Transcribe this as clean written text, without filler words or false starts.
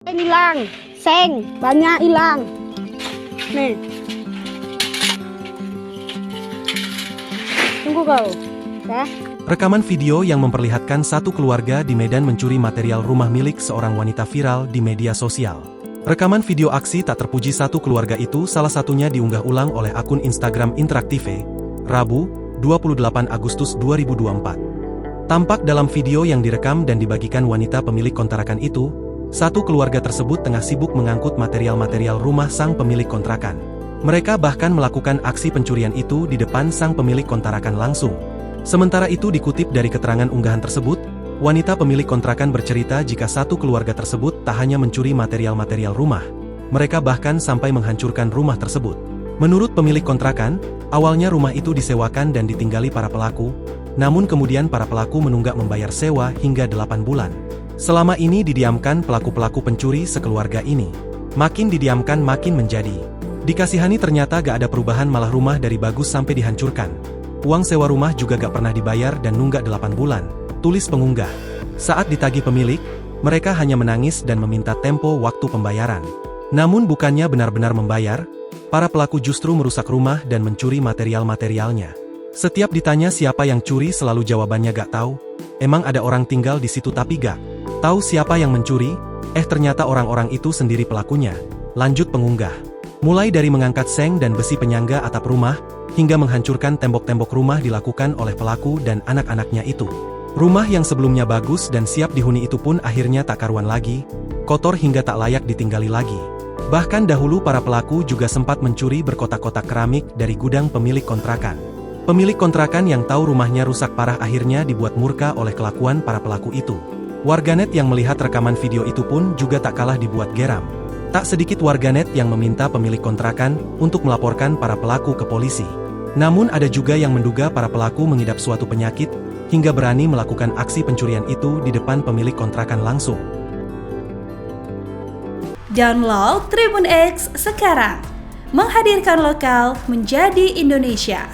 Hilang, seng, banyak hilang. Nih. Tunggu kau. Ya. Rekaman video yang memperlihatkan satu keluarga di Medan mencuri material rumah milik seorang wanita viral di media sosial. Rekaman video aksi tak terpuji satu keluarga itu salah satunya diunggah ulang oleh akun Instagram Interaktive, Rabu, 28 Agustus 2024. Tampak dalam video yang direkam dan dibagikan wanita pemilik kontrakan itu, satu keluarga tersebut tengah sibuk mengangkut material-material rumah sang pemilik kontrakan. Mereka bahkan melakukan aksi pencurian itu di depan sang pemilik kontrakan langsung. Sementara itu dikutip dari keterangan unggahan tersebut, wanita pemilik kontrakan bercerita jika satu keluarga tersebut tak hanya mencuri material-material rumah, mereka bahkan sampai menghancurkan rumah tersebut. Menurut pemilik kontrakan, awalnya rumah itu disewakan dan ditinggali para pelaku, namun kemudian para pelaku menunggak membayar sewa hingga 8 bulan. Selama ini didiamkan pelaku-pelaku pencuri sekeluarga ini. Makin didiamkan makin menjadi. Dikasihani ternyata gak ada perubahan, malah rumah dari bagus sampai dihancurkan. Uang sewa rumah juga gak pernah dibayar dan nunggak 8 bulan, tulis pengunggah. Saat ditagih pemilik, mereka hanya menangis dan meminta tempo waktu pembayaran. Namun bukannya benar-benar membayar, para pelaku justru merusak rumah dan mencuri material-materialnya. Setiap ditanya siapa yang curi selalu jawabannya gak tahu. Emang ada orang tinggal di situ tapi gak tahu siapa yang mencuri? Ternyata orang-orang itu sendiri pelakunya. Lanjut pengunggah. Mulai dari mengangkat seng dan besi penyangga atap rumah, hingga menghancurkan tembok-tembok rumah dilakukan oleh pelaku dan anak-anaknya itu. Rumah yang sebelumnya bagus dan siap dihuni itu pun akhirnya tak karuan lagi, kotor hingga tak layak ditinggali lagi. Bahkan dahulu para pelaku juga sempat mencuri berkotak-kotak keramik dari gudang pemilik kontrakan. Pemilik kontrakan yang tahu rumahnya rusak parah akhirnya dibuat murka oleh kelakuan para pelaku itu. Warganet yang melihat rekaman video itu pun juga tak kalah dibuat geram. Tak sedikit warganet yang meminta pemilik kontrakan untuk melaporkan para pelaku ke polisi. Namun ada juga yang menduga para pelaku mengidap suatu penyakit, hingga berani melakukan aksi pencurian itu di depan pemilik kontrakan langsung. Download Tribun X sekarang, menghadirkan lokal menjadi Indonesia.